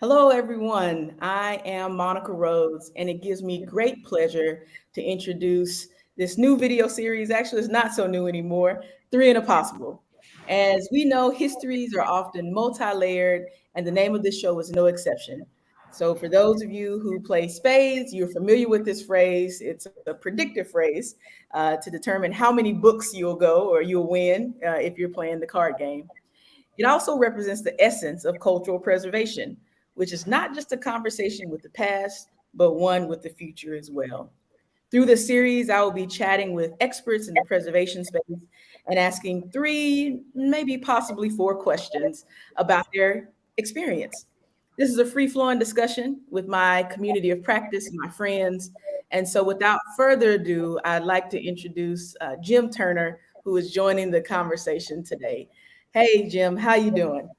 Hello, everyone. I am Monica Rhodes, and it gives me great pleasure to introduce this new video series. Actually, it's not so new anymore, Three and a Possible. As we know, histories are often multi-layered, and the name of this show is no exception. So for those of you who play spades, you're familiar with this phrase. It's a predictive phrase to determine how many books you'll go or you'll win if you're playing the card game. It also represents the essence of cultural preservation, which is not just a conversation with the past, but one with the future as well. Through this series, I will be chatting with experts in the preservation space and asking three, maybe possibly four questions about their experience. This is a free flowing discussion with my community of practice and my friends. And so, without further ado, I'd like to introduce Jim Turner, who is joining the conversation today. Hey, Jim, how you doing?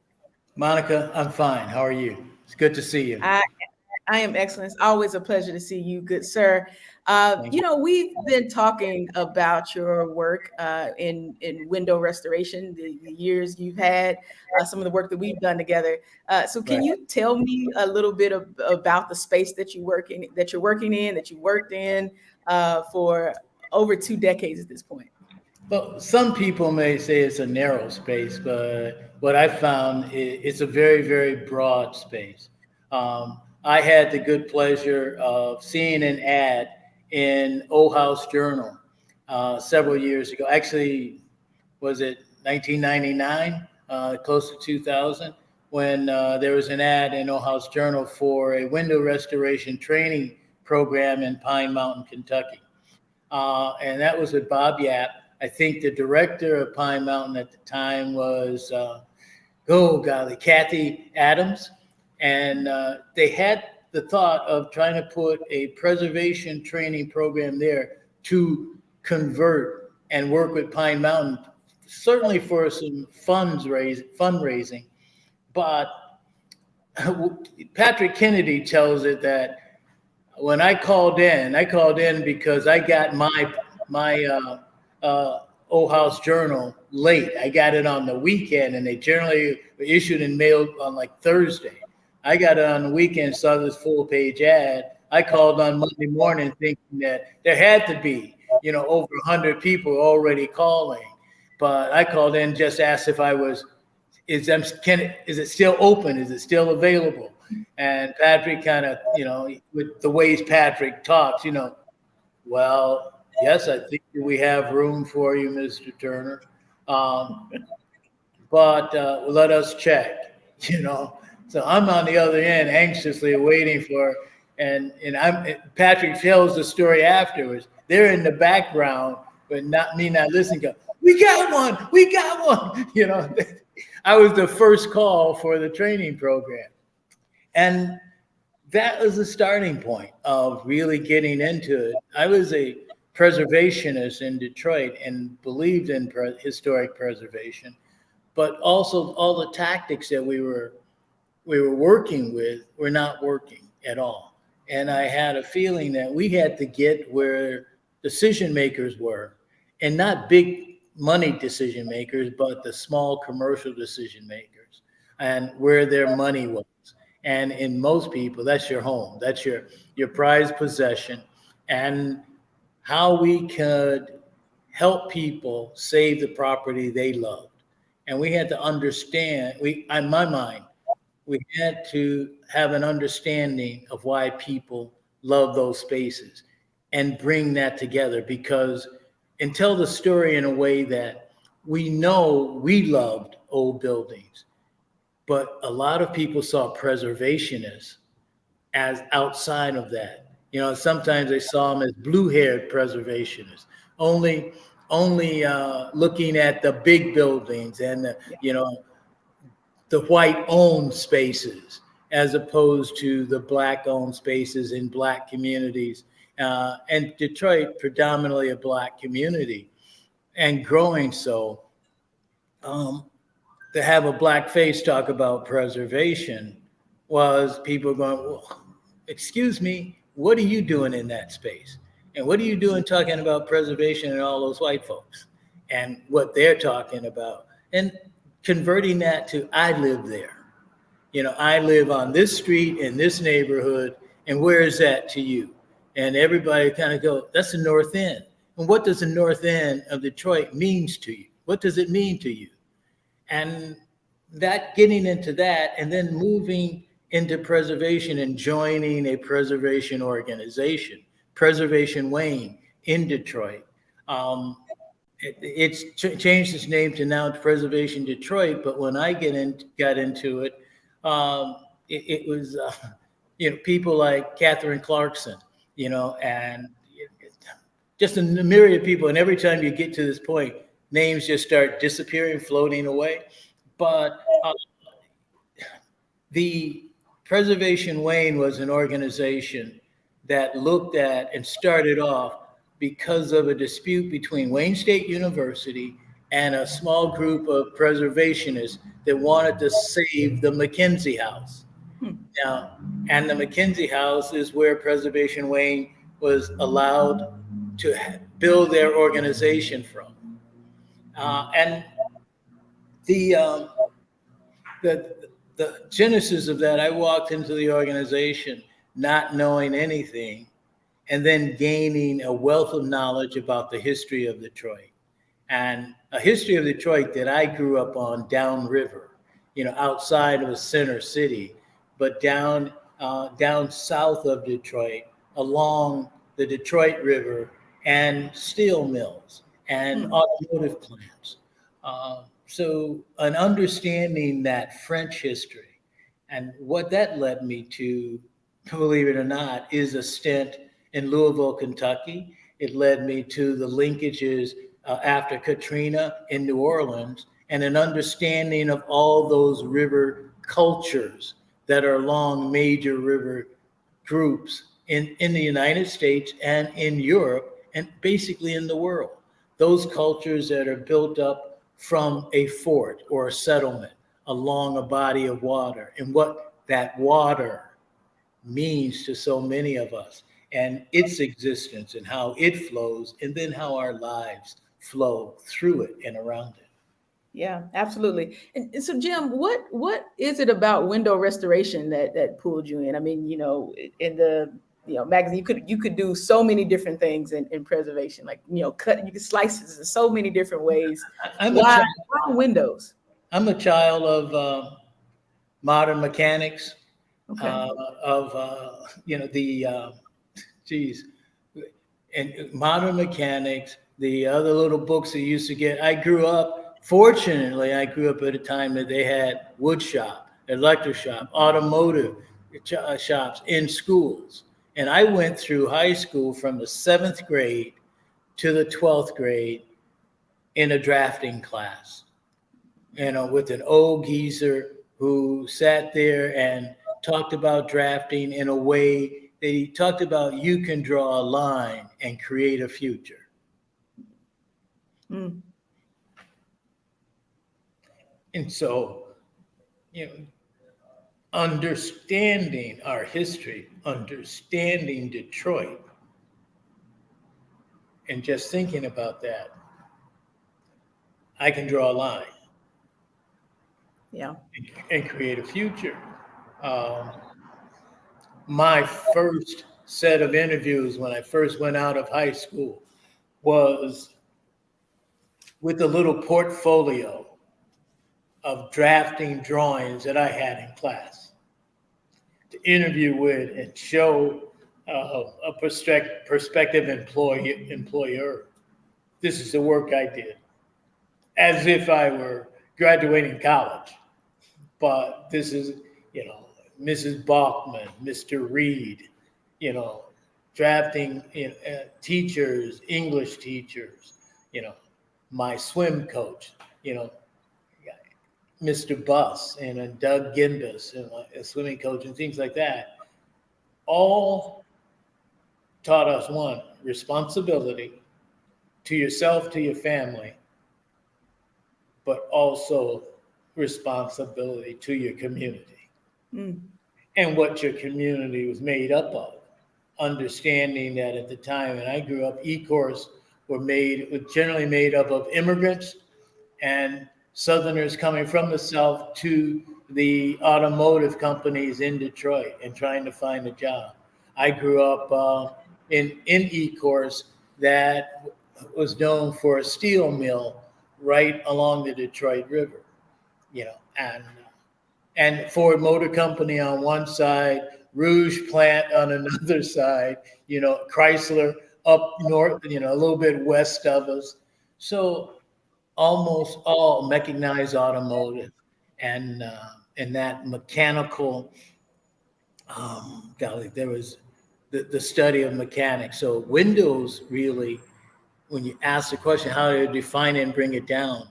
Monica, I'm fine. How are you? It's good to see you. I I am excellent. It's always a pleasure to see you, good sir. Thank you. We've been talking about your work in window restoration, the years you've had, some of the work that we've done together. So, can Right. you tell me a little bit about the space that you work in, that you're working in, that you worked in for over 2 decades at this point? Well, some people may say it's a narrow space, but what I found it's a very, very broad space. I had the good pleasure of seeing an ad in O House Journal several years ago. Actually, was it 1999, close to 2000, when there was an ad in O House Journal for a window restoration training program in Pine Mountain, Kentucky. And that was with Bob Yap. I think the director of Pine Mountain at the time was, oh golly, Kathy Adams. And they had the thought of trying to put a preservation training program there to convert and work with Pine Mountain, certainly for some fundraising. But Patrick Kennedy tells it that when I called in because I got my Old House Journal late. I got it on the weekend, and they generally were issued and mailed on like Thursday. I got it on the weekend, saw this full page ad. I called on Monday morning thinking that there had to be, over 100 people already calling. But I called in, just asked if I was, is it still open? Is it still available? And Patrick kind of, with the ways Patrick talks, well, yes, I think we have room for you, Mr. Turner. Um, but let us check. So I'm on the other end, anxiously waiting for, and Patrick tells the story afterwards. They're in the background, but not me not listening. Go, we got one, we got one. I was the first call for the training program. And that was the starting point of really getting into it. I was a preservationist in Detroit and believed in historic preservation, but also all the tactics that we were working with were not working at all. And I had a feeling that we had to get where decision makers were, and not big money decision makers, but the small commercial decision makers, and where their money was. And in most people, that's your home, that's your prized possession, and how we could help people save the property they loved. And we had to understand, in my mind, we had to have an understanding of why people love those spaces and bring that together, because and tell the story in a way that we know we loved old buildings, but a lot of people saw preservationists as outside of that. Sometimes they saw them as blue-haired preservationists, only looking at the big buildings and the white-owned spaces, as opposed to the black-owned spaces in black communities. And Detroit, predominantly a black community, and growing so. To have a black face talk about preservation was people going, well, excuse me, what are you doing in that space? And what are you doing talking about preservation and all those white folks and what they're talking about? And converting that to, I live there. I live on this street in this neighborhood, and where is that to you? And everybody kind of go, that's the North End. And what does the North End of Detroit means to you? What does it mean to you? And that getting into that and then moving into preservation and joining a preservation organization, Preservation Wayne in Detroit. It's changed its name to now Preservation Detroit, but when I got into it, it was people like Catherine Clarkson, and just a myriad of people. And every time you get to this point, names just start disappearing, floating away. But the Preservation Wayne was an organization that looked at and started off because of a dispute between Wayne State University and a small group of preservationists that wanted to save the McKenzie House. Now, and the McKenzie House is where Preservation Wayne was allowed to build their organization from. And the genesis of that, I walked into the organization not knowing anything, and then gaining a wealth of knowledge about the history of Detroit, and a history of Detroit that I grew up on downriver, outside of the center city, but down south of Detroit, along the Detroit River, and steel mills and automotive plants. So an understanding that French history, and what that led me to, believe it or not, is a stint in Louisville, Kentucky. It led me to the linkages after Katrina in New Orleans, and an understanding of all those river cultures that are along major river groups in the United States and in Europe, and basically in the world. Those cultures that are built up from a fort or a settlement along a body of water, and what that water means to so many of us, and its existence and how it flows, and then how our lives flow through it and around it. Yeah, absolutely. And so, Jim, what is it about window restoration that pulled you in? I mean, in the magazine, you could do so many different things in preservation, like you can slice it in so many different ways. Why windows? I'm a child of modern mechanics. Okay. And modern mechanics, the other little books that you used to get. Fortunately, I grew up at a time that they had wood shop, electric shop, automotive shops in schools. And I went through high school from the 7th grade to the 12th grade in a drafting class, with an old geezer who sat there and talked about drafting in a way that he talked about you can draw a line and create a future. Mm. And so, understanding our history, understanding Detroit, and just thinking about that, I can draw a line. Yeah. And create a future. My first set of interviews when I first went out of high school was with a little portfolio of drafting drawings that I had in class to interview with and show a prospective employer. This is the work I did, as if I were graduating college. But this is, Mrs. Bachman, Mr. Reed, drafting teachers, English teachers, my swim coach, Mr. Buss and Doug Gimbus, and a swimming coach, and things like that, all taught us one, responsibility to yourself, to your family, but also responsibility to your community and what your community was made up of. Understanding that at the time when I grew up, E-course was generally made up of immigrants and Southerners coming from the South to the automotive companies in Detroit and trying to find a job. I grew up in Ecorse that was known for a steel mill right along the Detroit River, and Ford Motor Company on one side, Rouge plant on another side, Chrysler up north, a little bit west of us. So almost all mechanized automotive and that mechanical, golly, there was the study of mechanics. So Windows really, when you ask the question, how do you define it and bring it down?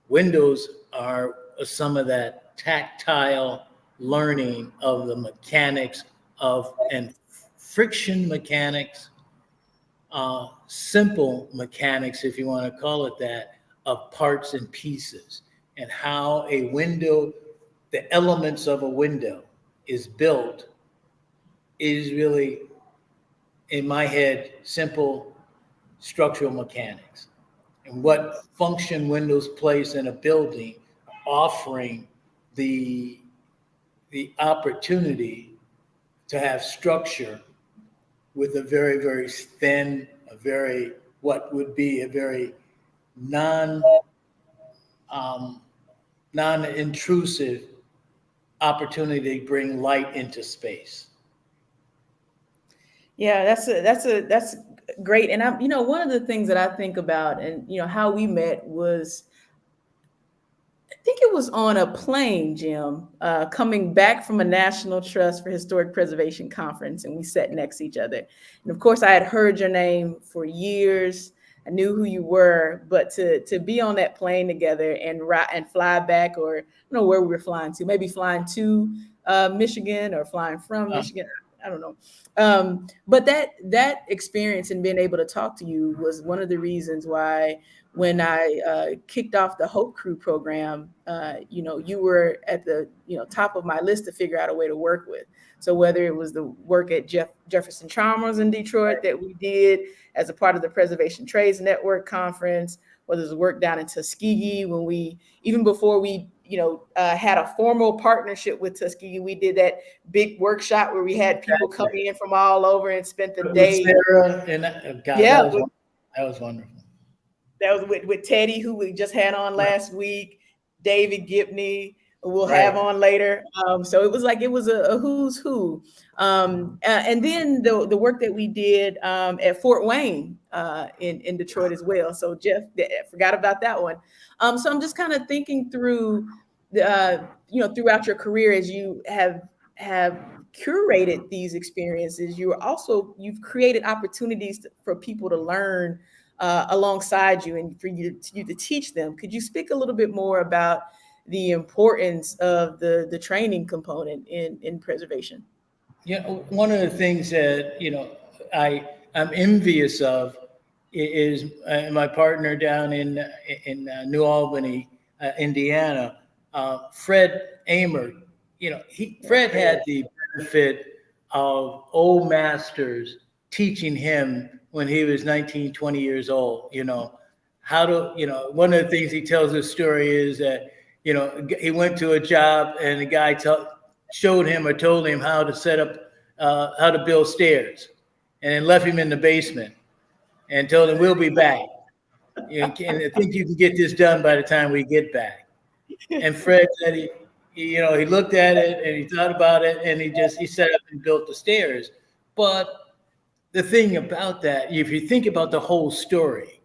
Windows are some of that tactile learning of the mechanics and friction mechanics, simple mechanics, if you want to call it that, of parts and pieces, and how a window, the elements of a window is built is really, in my head, simple structural mechanics. And what function windows place in a building, offering the opportunity to have structure with a very, very thin, what would be a very non-intrusive opportunity to bring light into space. Yeah, that's great. And one of the things that I think about, and how we met was, I think it was on a plane, Jim, coming back from a National Trust for Historic Preservation conference, and we sat next to each other. And of course, I had heard your name for years. I knew who you were, but to be on that plane together and fly back, or I don't know where we were flying to, maybe flying to Michigan or flying from Michigan. I don't know. But that experience and being able to talk to you was one of the reasons why, when I kicked off the Hope Crew program, you were at the top of my list to figure out a way to work with. So whether it was the work at Jefferson Chalmers in Detroit that we did as a part of the Preservation Trades Network conference, or there's work down in Tuskegee when even before we had a formal partnership with Tuskegee, we did that big workshop where we had people coming in from all over and spent the day. Sarah and God, yeah, that was wonderful. That was with Teddy, who we just had on last week, David Gibney, who we'll have on later. So it was like, it was a who's who. And then the work that we did at Fort Wayne in Detroit as well. So Jeff, forgot about that one. So I'm just kind of thinking through, throughout your career, as you have curated these experiences, you've created opportunities for people to learn alongside you, and for you to teach them. Could you speak a little bit more about the importance of the training component in preservation? One of the things that I'm envious of is my partner down in New Albany, Indiana, Fred Amer. Fred had the benefit of old masters teaching him when he was 19, 20 years old, one of the things he tells this story is that, he went to a job and the guy showed him or told him how to set up, how to build stairs, and then left him in the basement and told him, "We'll be back. And I think you can get this done by the time we get back." And Fred said he looked at it and he thought about it, and he set up and built the stairs. But the thing about that, if you think about the whole story,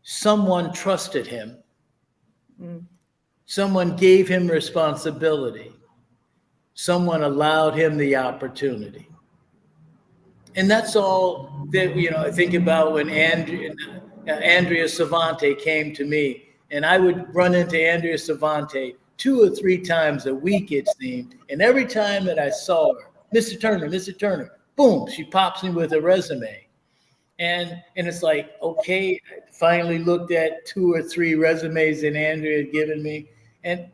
someone trusted him. Someone gave him responsibility. Someone allowed him the opportunity. And that's all that, I think about when Andrea Savante came to me, and I would run into Andrea Savante 2 or 3 times a week, it seemed. And every time that I saw her, Mr. Turner, boom, she pops me with a resume. And it's like, okay, I finally looked at 2 or 3 resumes that Andrea had given me. And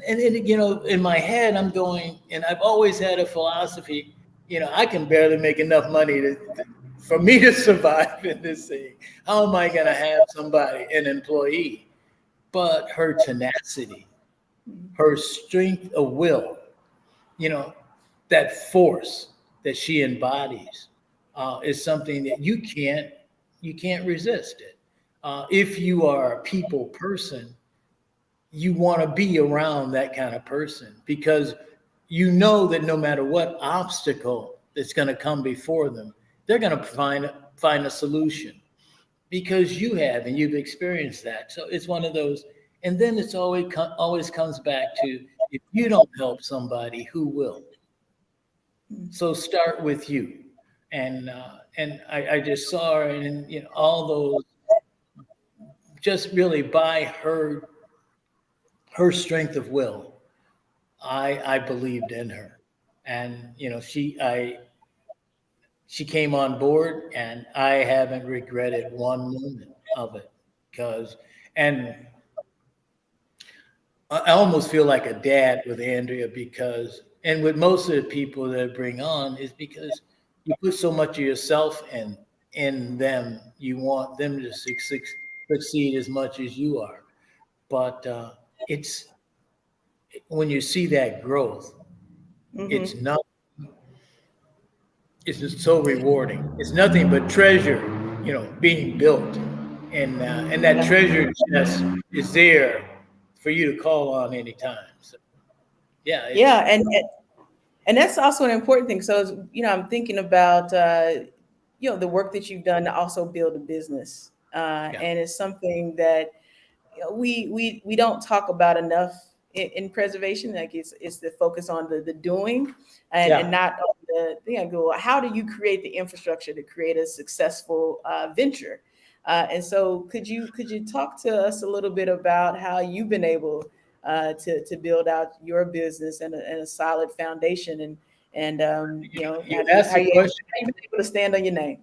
in my head, I'm going, and I've always had a philosophy, I can barely make enough money for me to survive in this thing. How am I going to have somebody, an employee? But her tenacity, her strength of will, you know, that force that she embodies is something that you can't resist it. If you are a people person, you want to be around that kind of person because you know that no matter what obstacle that's going to come before them, they're going to find a solution because you have and you've experienced that. So it's one of those, and then it's always comes back to if you don't help somebody, who will? So start with you, and I just saw her, and all those just really by her strength of will, I believed in her, and she came on board, and I haven't regretted one moment of it because and I almost feel like a dad with Andrea because, and with most of the people that I bring on, is because you put so much of yourself in them. You want them to succeed as much as you are. But it's when you see that growth, it's Mm-hmm. not. It's just so rewarding. It's nothing but treasure, being built, and that Yeah. treasure chest is there for you to call on anytime. So yeah, Yeah, it's and that's also an important thing. So, I'm thinking about the work that you've done to also build a business, yeah. and it's something that we don't talk about enough in preservation. Like it's the focus on the doing, and Yeah. not on go. How do you create the infrastructure to create a successful venture? And so, could you talk to us a little bit about how you've been able to build out your business and a solid foundation, and You asked the question. how you been able to stand on your name?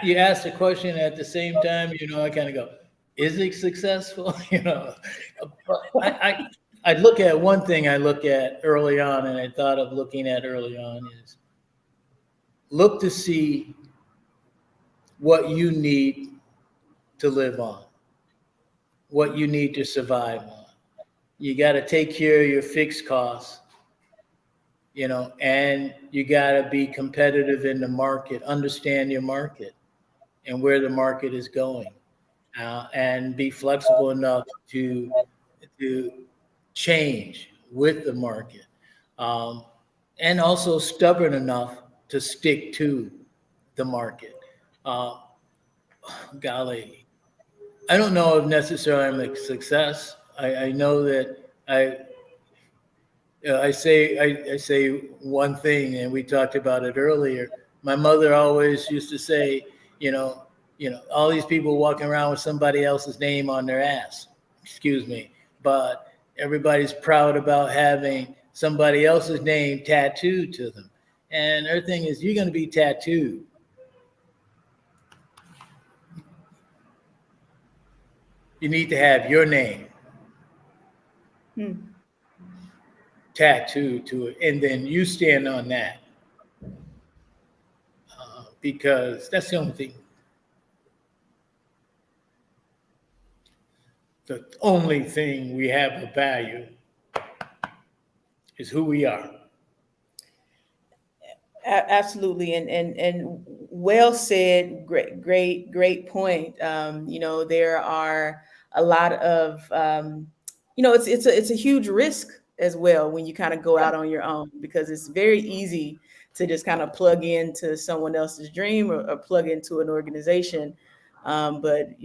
You asked the question at the same time. I kind of go, "Is it successful?" But I look at one thing. I look at early on, and I thought of looking at early on is look to see what you need to live on, what you need to survive on. You got to take care of your fixed costs, and you got to be competitive in the market, understand your market and where the market is going, and be flexible enough to change with the market, um, and also stubborn enough to stick to the market. Uh, Golly, I don't know if necessarily I'm a success. I know that I say one thing, and we talked about it earlier. My mother always used to say, all these people walking around with somebody else's name on their ass. Excuse me, but everybody's proud about having somebody else's name tattooed to them. And her thing is, you're going to be tattooed. You need to have your name Hmm. tattooed to it, and then you stand on that, because that's the only thing. The only thing we have of value is who we are. Absolutely, and well said. Great point. There are a lot of it's a huge risk as well when you kind of go Yeah. out on your own, because it's very easy to just kind of plug into someone else's dream, or plug into an organization. But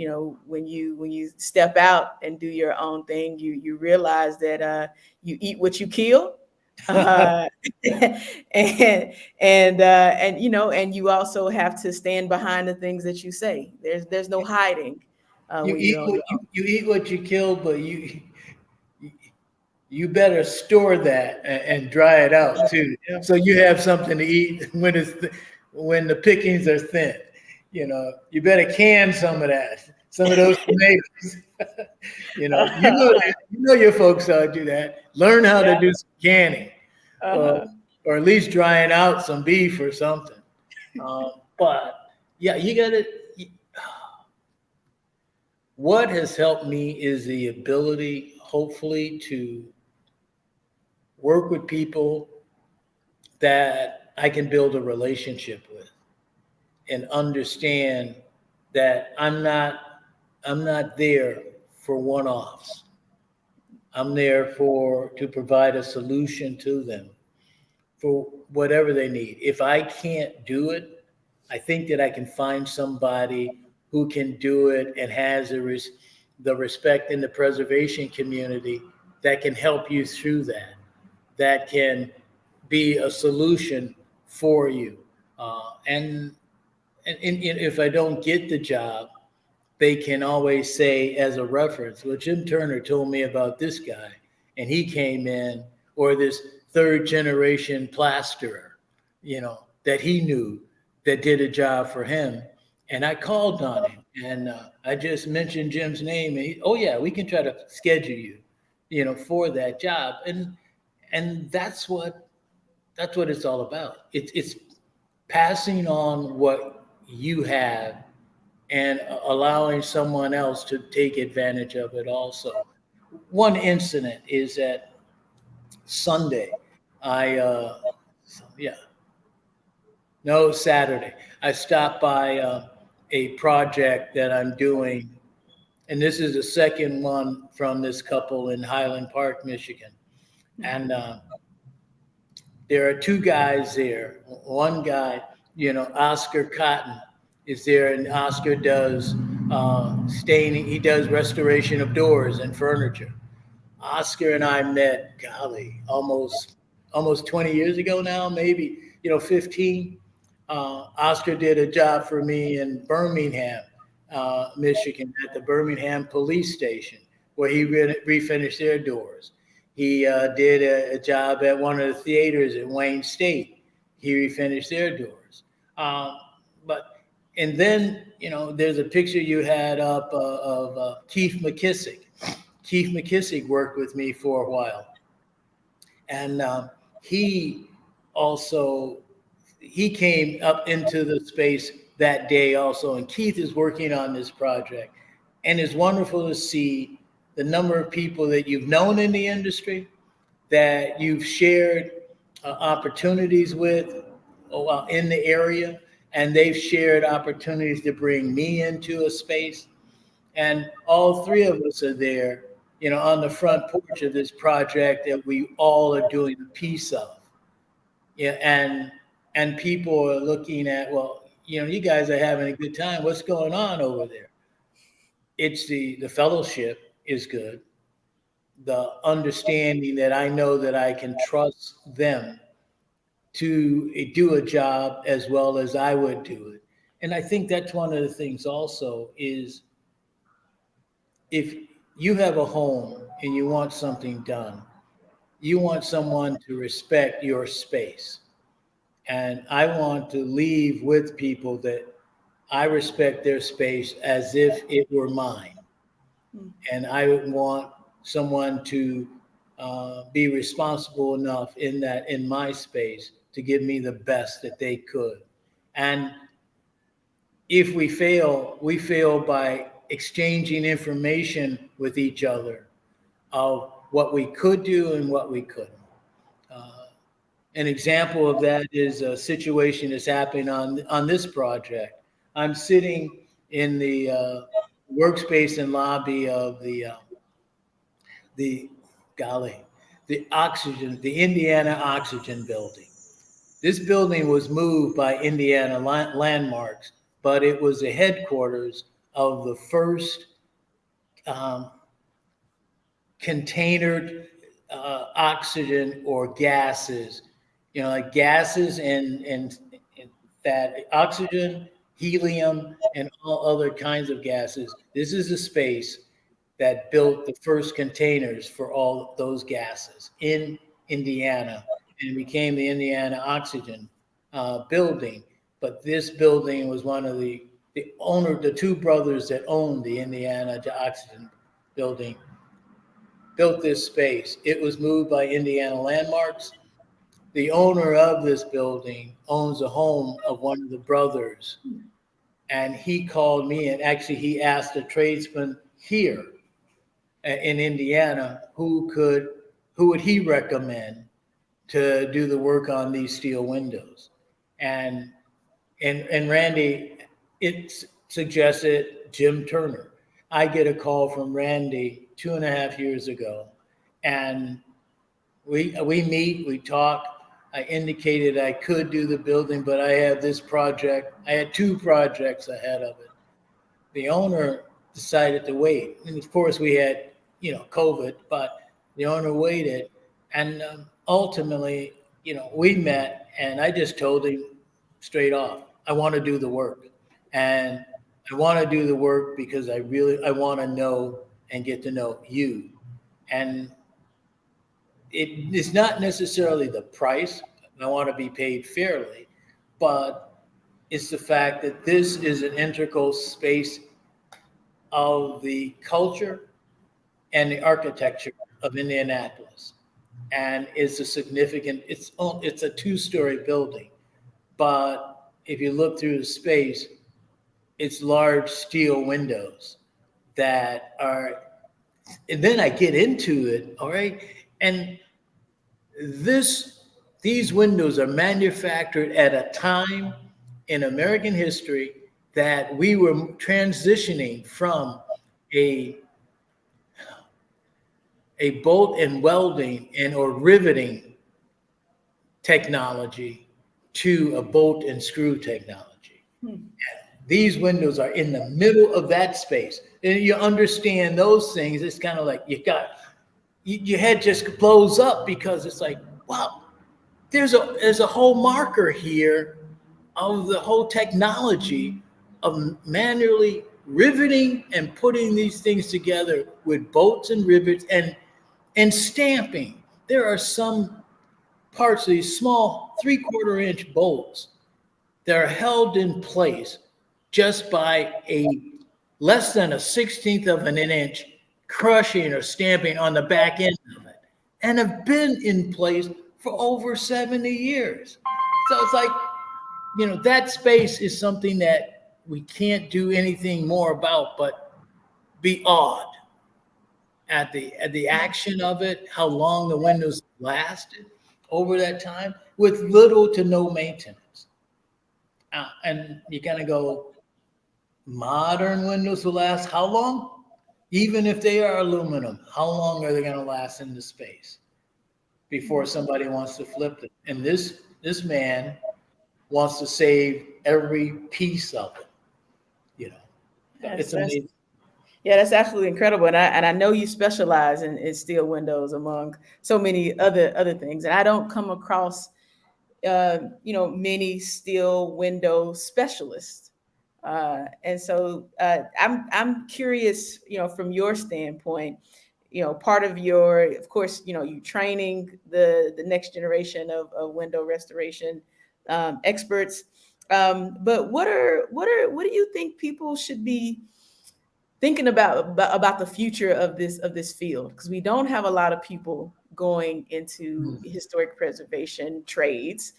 when you step out and do your own thing, you realize that you eat what you kill. uh, and you also have to stand behind the things that you say. There's no hiding You when eat you're on what your you eat what you kill, but you better store that and dry it out too, own. so you have something to eat when the pickings are thin. You better can some of that, some of those tomatoes. Your folks do that. Learn how to Yeah. do some canning, or Uh-huh. or at least drying out some beef or something. But yeah, you got to. What has helped me is the ability, hopefully to work with people that I can build a relationship with and understand that I'm not there for one-offs. I'm there to provide a solution to them for whatever they need. If I can't do it, I think that I can find somebody who can do it and has the respect in the preservation community that can help you through that, that can be a solution for you. And if I don't get the job, they can always say as a reference, well, Jim Turner told me about this guy, and he came in, or this third generation plasterer, that he knew that did a job for him. And I called on him, and I just mentioned Jim's name, and oh yeah, we can try to schedule you, for that job. And that's what it's all about. It's passing on what you have and allowing someone else to take advantage of it also. One incident is that Sunday, I, yeah, no, Saturday, I stopped by a project that I'm doing, and this is the second one from this couple in Highland Park, Michigan. And there are two guys there. One guy, Oscar Cotton is there, and Oscar does staining. He does restoration of doors and furniture. Oscar and I met, golly, almost 20 years ago now, maybe 15. Oscar did a job for me in Birmingham, Michigan, at the Birmingham police station, where he refinished their doors. He did a job at one of the theaters at Wayne State. He refinished their doors. And then, there's a picture you had up of Keith McKissick. Keith McKissick worked with me for a while. And he came up into the space that day also. And Keith is working on this project. And it's wonderful to see the number of people that you've known in the industry, that you've shared opportunities with in the area, and they've shared opportunities to bring me into a space. And all three of us are there, on the front porch of this project that we all are doing a piece of. Yeah, and people are looking at, well, you guys are having a good time. What's going on over there? It's the fellowship is good. The understanding that I know that I can trust them to do a job as well as I would do it. And I think that's one of the things also is, if you have a home and you want something done, you want someone to respect your space. And I want to leave with people that I respect their space as if it were mine. And I would want someone to be responsible enough in my space to give me the best that they could. And if we fail by exchanging information with each other of what we could do and what we couldn't. An example of that is a situation that's happening on this project. I'm sitting in the workspace and lobby of the Indiana Oxygen building. This building was moved by Indiana Landmarks, but it was the headquarters of the first containered oxygen or gases, like gases and that oxygen, helium, and all other kinds of gases. This is a space that built the first containers for all those gases in Indiana, and became the Indiana Oxygen building. But this building was one of the two brothers that owned the Indiana Oxygen building, built this space. It was moved by Indiana Landmarks. The owner of this building owns a home of one of the brothers. And he called me, and actually he asked a tradesman here in Indiana, who would he recommend to do the work on these steel windows? And Randy, it suggested Jim Turner. I get a call from Randy 2.5 years ago, and we meet, we talk. I indicated I could do the building, but I have this project. I had 2 projects ahead of it. The owner decided to wait, and of course we had, COVID, but the owner waited, and ultimately, we met, and I just told him straight off, I want to do the work, and I want to do the work because I want to know and get to know you, and it's not necessarily the price. I want to be paid fairly, but it's the fact that this is an integral space of the culture and the architecture of Indianapolis. And it's it's a 2-story building, but if you look through the space, it's large steel windows that are, and then I get into it, all right? And these windows are manufactured at a time in American history that we were transitioning from a bolt and welding or riveting technology to a bolt and screw technology. These windows are in the middle of that space. And you understand those things, it's kind of like your head just blows up, because it's like, wow, there's a whole marker here of the whole technology of manually riveting and putting these things together with bolts and rivets and stamping. There are some parts of these small 3/4 inch bolts that are held in place just by a less than a 16th of an inch crushing or stamping on the back end of it, and have been in place for over 70 years. So it's like, that space is something that we can't do anything more about but be awed at the action of it, how long the windows lasted over that time with little to no maintenance. And you kind of go, modern windows will last how long? Even if they are aluminum, how long are they going to last in the space before somebody wants to flip it? And this man wants to save every piece of it. It's amazing. Yeah, that's absolutely incredible, and I know you specialize in steel windows among so many other things, and I don't come across many steel window specialists, and so I'm curious, from your standpoint, part of of course, you training the next generation of window restoration experts, but what do you think people should be thinking about the future of this field, because we don't have a lot of people going into historic preservation trades.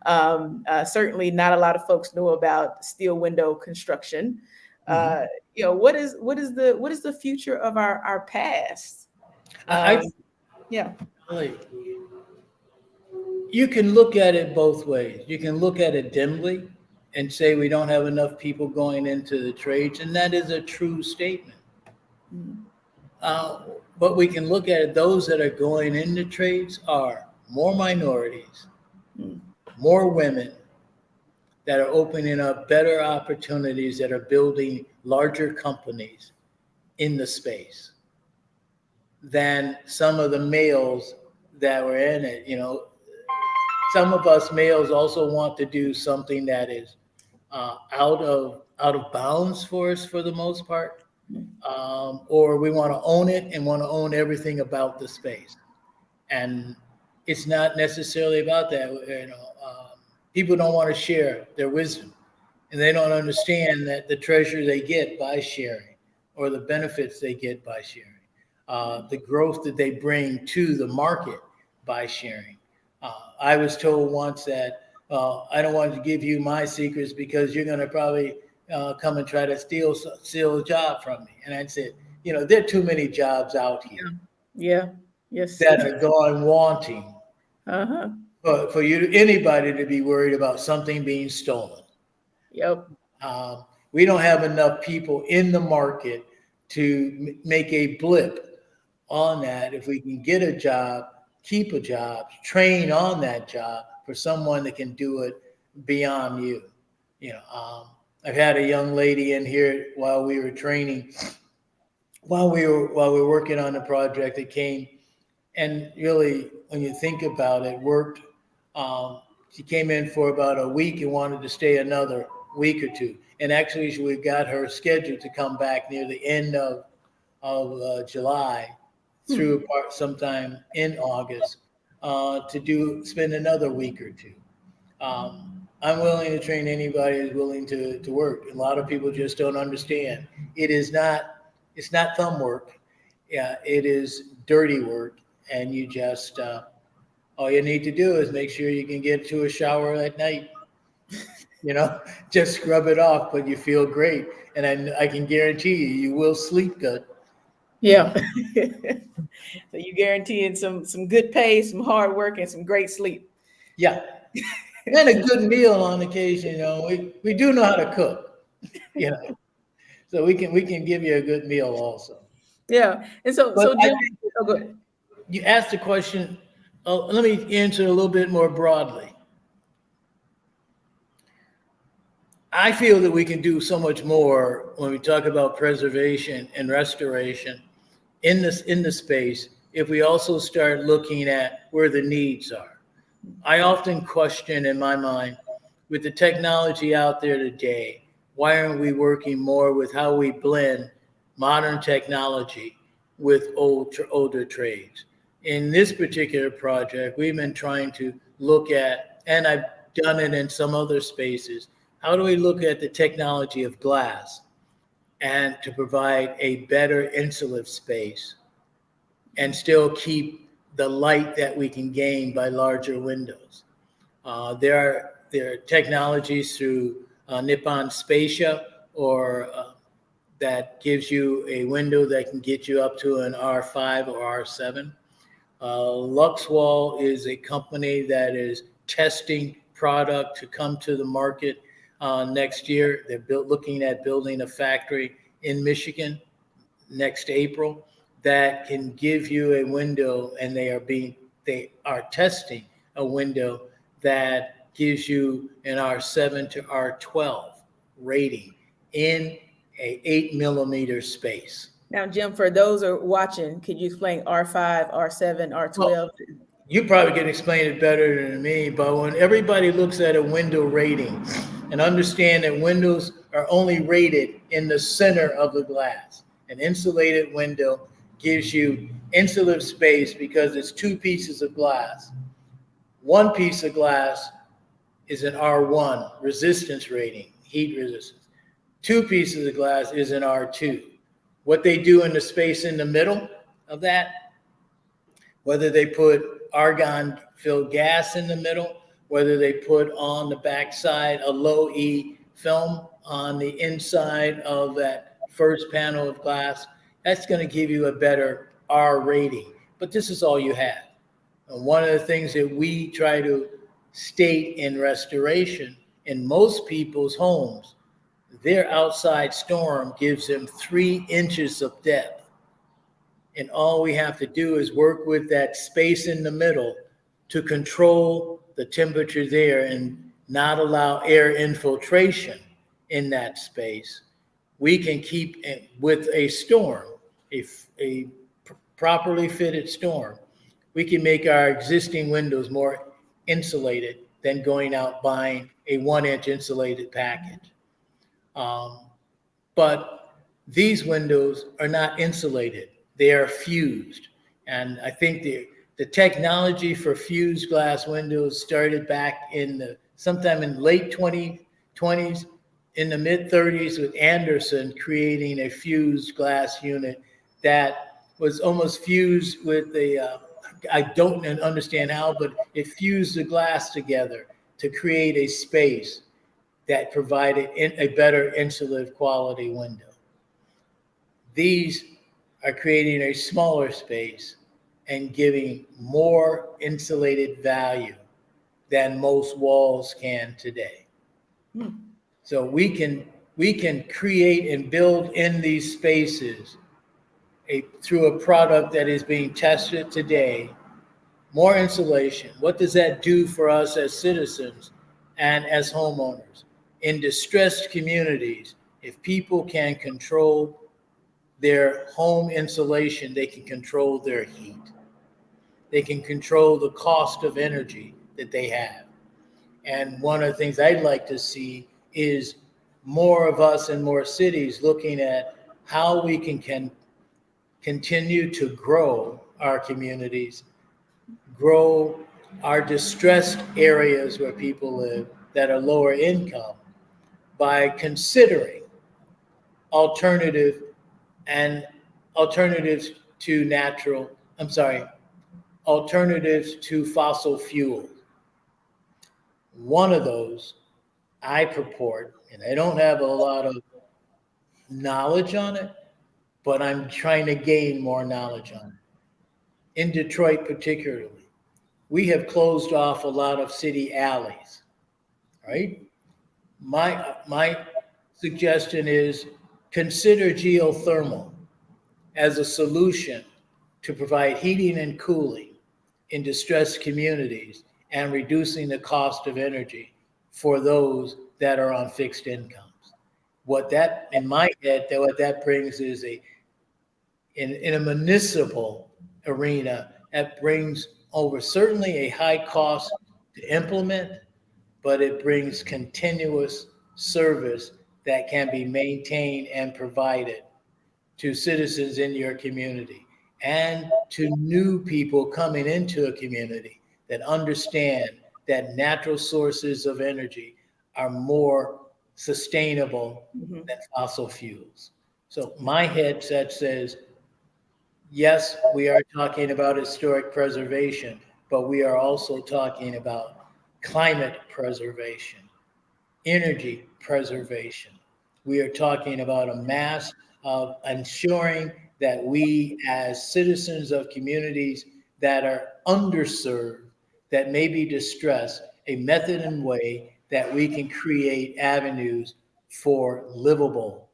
Certainly not a lot of folks know about steel window construction. What is the future of our past? Yeah. You can look at it both ways. You can look at it dimly and say we don't have enough people going into the trades, and that is a true statement. But we can look at it, those that are going into trades are more minorities, more women that are opening up better opportunities, that are building larger companies in the space than some of the males that were in it. Some of us males also want to do something that is out of bounds for us for the most part, or we want to own it and want to own everything about the space. And it's not necessarily about that. People don't want to share their wisdom, and they don't understand that the treasure they get by sharing, or the benefits they get by sharing, the growth that they bring to the market by sharing. I was told once that I don't want to give you my secrets because you're going to probably come and try to steal a job from me. And I said, there are too many jobs out here Yeah. Yes. that are gone wanting Uh-huh. for anybody to be worried about something being stolen. Yep. We don't have enough people in the market to make a blip on that. If we can get a job, keep a job, train on that job for someone that can do it beyond you. I've had a young lady in here while we were training, while we were working on the project that came, and really, when you think about it, worked. She came in for about a week and wanted to stay another week or two. And actually, we got her scheduled to come back near the end of July through sometime in August to spend another week or two. I'm willing to train anybody who's willing to work. A lot of people just don't understand. It's not thumb work. Yeah, it is dirty work. And you just, all you need to do is make sure you can get to a shower at night. Just scrub it off, but you feel great. And I can guarantee you will sleep good. Yeah. So you guaranteeing some good pay, some hard work, and some great sleep. Yeah. And a good meal on occasion. We do know how to cook. So we can give you a good meal also. Yeah. And so But Jim, oh, go ahead. You asked the question. Let me answer a little bit more broadly. I feel that we can do so much more when we talk about preservation and restoration in the space if we also start looking at where the needs are. I often question in my mind, with the technology out there today, why aren't we working more with how we blend modern technology with older trades? In this particular project, we've been trying to look at, and I've done it in some other spaces, how do we look at the technology of glass and to provide a better insulative space and still keep the light that we can gain by larger windows? There are technologies through Nippon Spacia that gives you a window that can get you up to an R5 or R7. Luxwall is a company that is testing product to come to the market next year. They're looking at building a factory in Michigan next April that can give you a window, and they are testing a window that gives you an R7 to R12 rating in a 8mm space. Now, Jim, for those who are watching, could you explain R5, R7, R12? Well, you probably can explain it better than me, but when everybody looks at a window rating and understand that windows are only rated in the center of the glass, an insulated window gives you insulative space because it's two pieces of glass. One piece of glass is an R1 resistance rating, heat resistance. Two pieces of glass is an R2. What they do in the space in the middle of that, whether they put argon-filled gas in the middle, whether they put on the backside a low E film on the inside of that first panel of glass, that's going to give you a better R rating. But this is all you have. And one of the things that we try to state in restoration, in most people's homes, their outside storm gives them 3 inches of depth. And all we have to do is work with that space in the middle to control the temperature there and not allow air infiltration in that space. We can keep, with a storm, a properly fitted storm, we can make our existing windows more insulated than going out buying a 1-inch insulated package. But these windows are not insulated. They are fused. And I think the technology for fused glass windows started back sometime in late 2020s, in the mid 30s, with Anderson creating a fused glass unit that was almost fused with I don't understand how, but it fused the glass together to create a space that provided a better insulative quality window. These are creating a smaller space and giving more insulated value than most walls can today. So we can create and build in these spaces through a product that is being tested today, more insulation. What does that do for us as citizens and as homeowners? In distressed communities, if people can control their home insulation, they can control their heat. They can control the cost of energy that they have. And one of the things I'd like to see is more of us in more cities looking at how we can continue to grow our communities, grow our distressed areas where people live that are lower income by considering alternative and alternatives to alternatives to fossil fuel. One of those I purport, and I don't have a lot of knowledge on it, but I'm trying to gain more knowledge on it. In Detroit particularly, we have closed off a lot of city alleys, right? My suggestion is consider geothermal as a solution to provide heating and cooling in distressed communities and reducing the cost of energy for those that are on fixed incomes. What that, in my head, what that brings is in a municipal arena, that brings over certainly a high cost to implement, but it brings continuous service that can be maintained and provided to citizens in your community and to new people coming into a community that understand that natural sources of energy are more sustainable than fossil fuels. So my headset says, yes, we are talking about historic preservation, but we are also talking about climate preservation, energy preservation. We are talking about a mass of ensuring that we, as citizens of communities that are underserved, that may be distressed, a method and way that we can create avenues for livable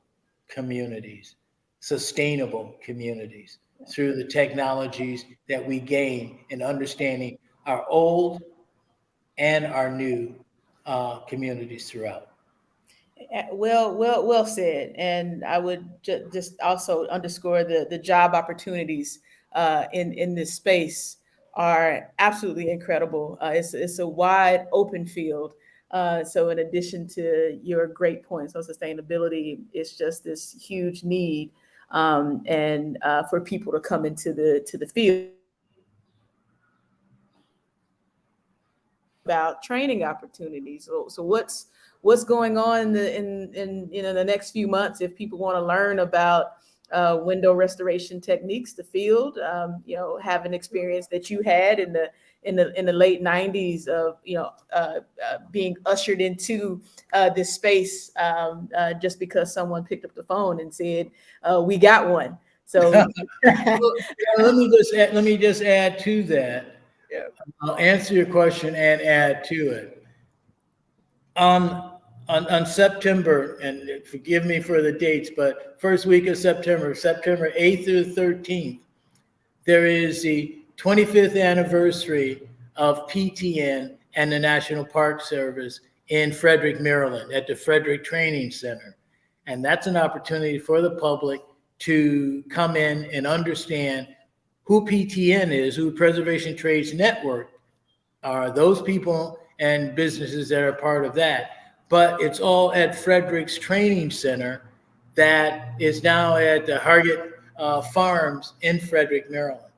communities, sustainable communities through the technologies that we gain in understanding our old and our new communities throughout. Well said. And I would just also underscore the job opportunities in this space are absolutely incredible. It's a wide open field. So in addition to your great points on sustainability, it's just this huge need and for people to come into the field. About training opportunities. So what's going on in the next few months if people want to learn about window restoration techniques, the field, have an experience that you had in the late 90s of being ushered into this space just because someone picked up the phone and said we got one. So let me just add to that. Yeah. I'll answer your question and add to it. On September, and forgive me for the dates, but first week of September 8th through 13th, there is the 25th anniversary of PTN and the National Park Service in Frederick, Maryland, at the Frederick Training Center. And that's an opportunity for the public to come in and understand who PTN is, who Preservation Trades Network are, those people and businesses that are part of that. But it's all at Frederick's Training Center that is now at the Hargett Farms in Frederick, Maryland.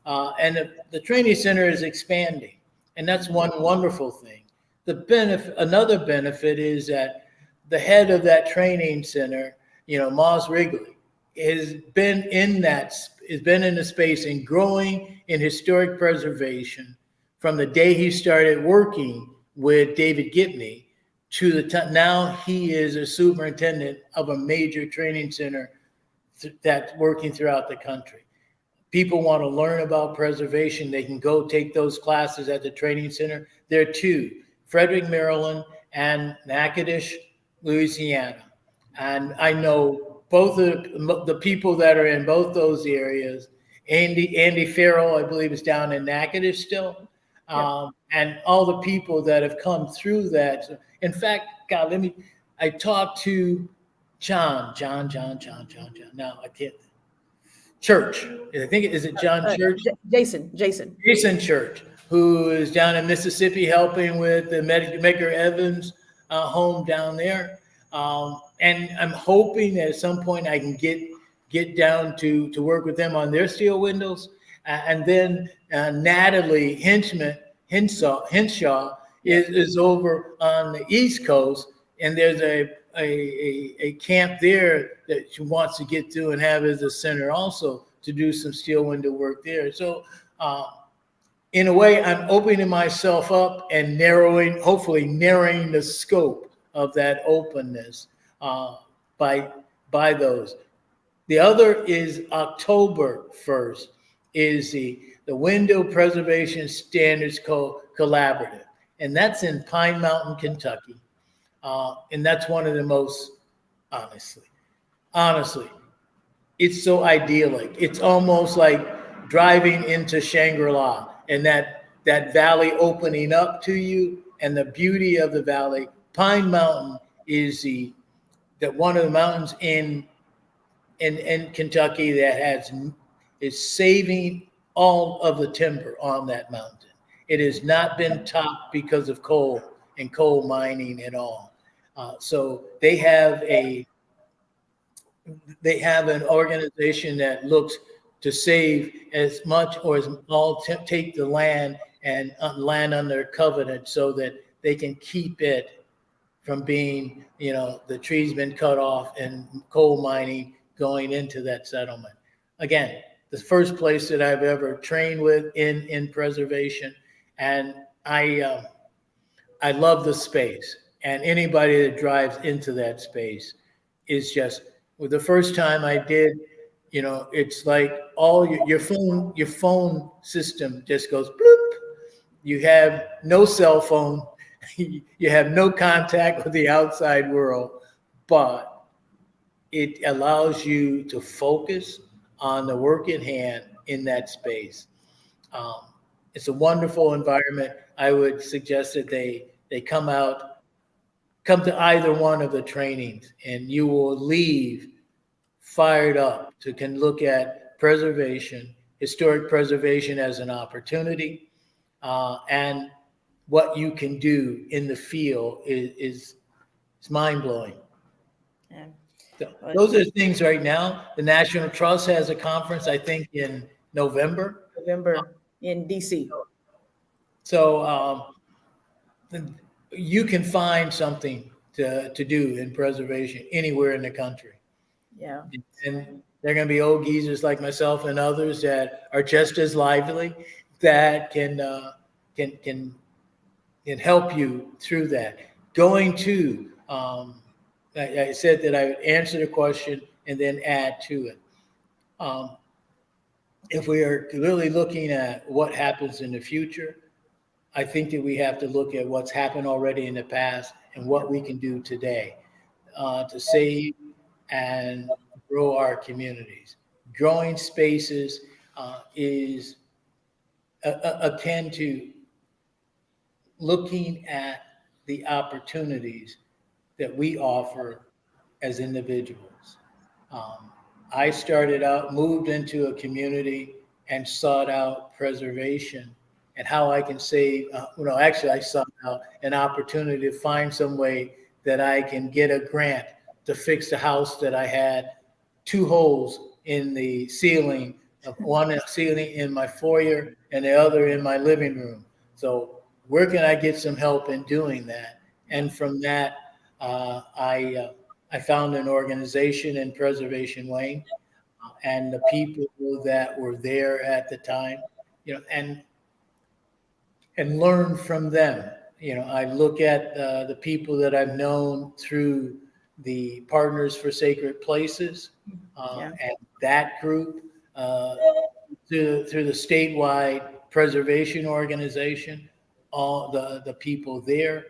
And the training center is expanding, and that's one wonderful thing. Another benefit is that the head of that training center, Moz Wrigley, has been in the space and growing in historic preservation from the day he started working with David Gibney to the time now he is a superintendent of a major training center that's working throughout the country. People want to learn about preservation, they can go take those classes at the training center. There are two, Frederick, Maryland, and Natchitoches, Louisiana. And I know both of the people that are in both those areas. Andy Farrell, I believe, is down in Natchitoches still. And all the people that have come through that. In fact, God, I talked to John. Now I can't. Church. I think is it John Church? Jason Church, who is down in Mississippi helping with the Medgar Evans home down there. And I'm hoping that at some point I can get down to work with them on their steel windows. And then Natalie Henshaw is over on the East Coast, and there's a camp there that she wants to get to and have as a center also to do some steel window work there. So in a way, I'm opening myself up and hopefully narrowing the scope of that openness by those. The other is October 1st is the Window Preservation Standards Collaborative, and that's in Pine Mountain, Kentucky. And that's one of the most, honestly, it's so idyllic. It's almost like driving into Shangri-La and that valley opening up to you and the beauty of the valley. Pine Mountain is one of the mountains in Kentucky that is saving all of the timber on that mountain. It has not been topped because of coal and coal mining at all. So they have an organization that looks to save as much or as all take the land and land under covenant so that they can keep it from being, the trees been cut off and coal mining going into that settlement. Again, the first place that I've ever trained with in preservation, and I love the space. And anybody that drives into that space is just, the first time I did, it's like all your phone system just goes bloop. You have no cell phone, you have no contact with the outside world, but it allows you to focus on the work at hand in that space. It's a wonderful environment. I would suggest that they come to either one of the trainings, and you will leave fired up can look at preservation, historic preservation as an opportunity, and what you can do in the field is mind-blowing. Yeah. So those are things right now. The National Trust has a conference, I think, in November in DC. So you can find something to do in preservation anywhere in the country. Yeah. And they're going to be old geezers like myself and others that are just as lively that can help you through that. Going to, I said that I would answer the question and then add to it. If we are really looking at what happens in the future, I think that we have to look at what's happened already in the past and what we can do today to save and grow our communities. Growing spaces is akin to looking at the opportunities that we offer as individuals. I started out, moved into a community and sought out preservation and how I can save, actually I sought out an opportunity to find some way that I can get a grant to fix the house that I had 2 holes in the ceiling, one ceiling in my foyer and the other in my living room. So where can I get some help in doing that? And from that, I found an organization in Preservation Wayne, and the people that were there at the time, and learn from them. I look at the people that I've known through the Partners for Sacred Places, Yeah. and that group, through the statewide preservation organization, all the people there,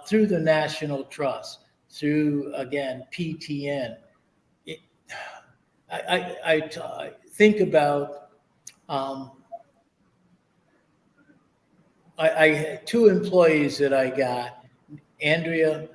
through the National Trust, through, again, PTN. It, I think about, um, I had two employees that I got, Andrea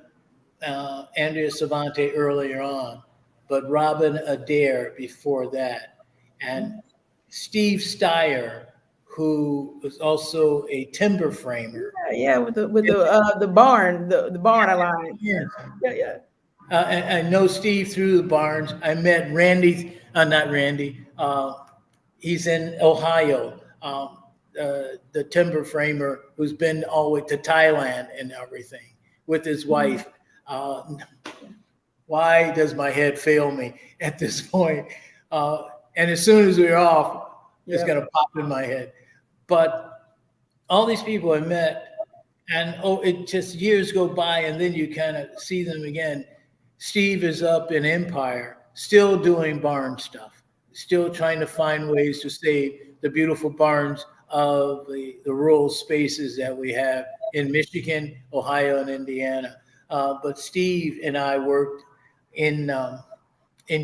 Andrea Savante earlier on, but Robin Adair before that, and Steve Steyer, who was also a timber framer. Yeah, with the barn, the barn aligned. Yes. Yeah, yeah. I know Steve through the barns. I met Randy, not Randy. He's in Ohio. The timber framer who's been all the way to Thailand and everything with his wife. Why does my head fail me at this point? And as soon as we're off, it's going to pop in my head. But all these people I met, and it just years go by, and then you kind of see them again. Steve is up in Empire, still doing barn stuff, still trying to find ways to save the beautiful barns of the rural spaces that we have in Michigan, Ohio, and Indiana. But Steve and I worked in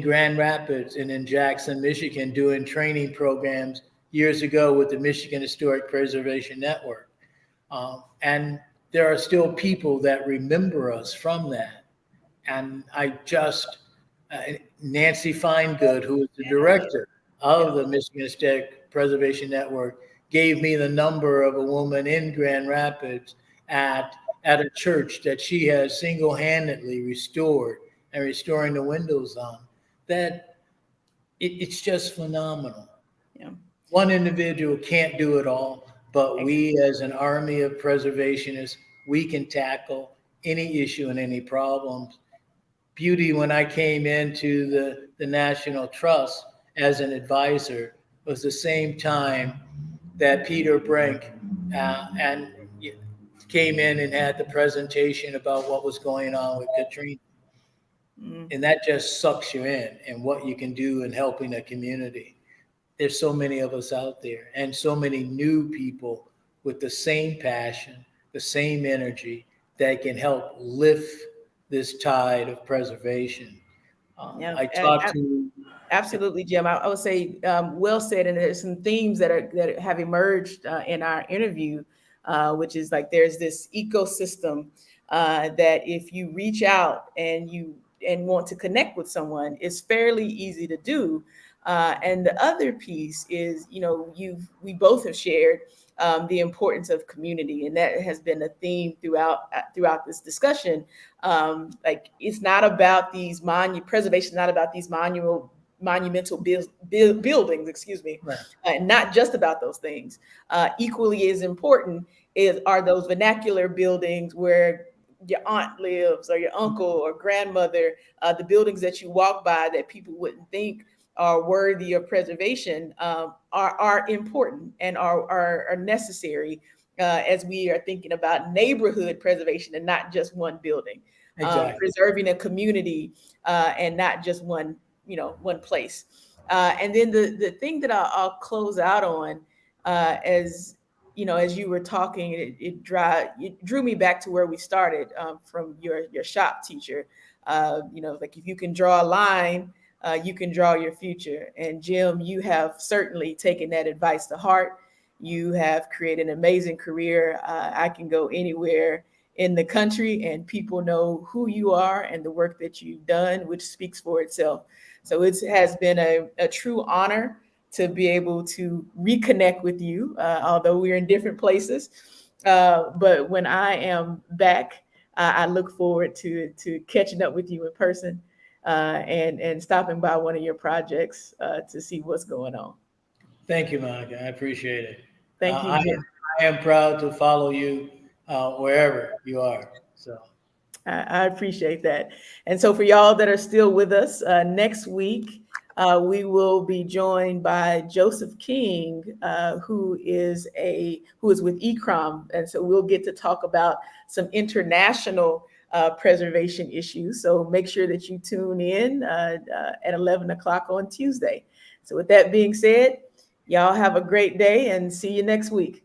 Grand Rapids and in Jackson, Michigan, doing training programs years ago with the Michigan Historic Preservation Network. And there are still people that remember us from that. And I just, Nancy Finegood, who is the director of the Michigan Historic Preservation Network, gave me the number of a woman in Grand Rapids at a church that she has single-handedly restored and restoring the windows on. That it's just phenomenal. Yeah. One individual can't do it all, but we as an army of preservationists, we can tackle any issue and any problems. Beauty, when I came into the National Trust as an advisor, was the same time that Peter Brink and came in and had the presentation about what was going on with Katrina. And that just sucks you in and what you can do in helping a community. There's so many of us out there and so many new people with the same passion, the same energy that can help lift this tide of preservation. I talked to Absolutely, Jim. I would say well said, and there's some themes that have emerged in our interview, which is like there's this ecosystem that if you reach out and want to connect with someone, it's fairly easy to do. And the other piece is, we both have shared the importance of community, and that has been a theme throughout this discussion. Like it's not about these preservation, is not about these monumental buildings, excuse me, right. Not just about those things. Equally as important are those vernacular buildings where your aunt lives or your uncle or grandmother, the buildings that you walk by that people wouldn't think are worthy of preservation, are important and are necessary as we are thinking about neighborhood preservation and not just one building. Exactly. Preserving a community and not just one place. And then the thing that I'll close out on, as you were talking, it drew me back to where we started from your shop teacher. Like if you can draw a line, you can draw your future. And Jim, you have certainly taken that advice to heart. You have created an amazing career. I can go anywhere in the country and people know who you are and the work that you've done, which speaks for itself. So it has been a true honor to be able to reconnect with you, although we're in different places. But when I am back, I look forward to catching up with you in person and stopping by one of your projects to see what's going on. Thank you, Monica. I appreciate it. Thank you, Jim. I am proud to follow you wherever you are. So I appreciate that. And so for y'all that are still with us, next week, we will be joined by Joseph King, who is with ECROM. And so we'll get to talk about some international preservation issues. So make sure that you tune in at 11 o'clock on Tuesday. So with that being said, y'all have a great day and see you next week.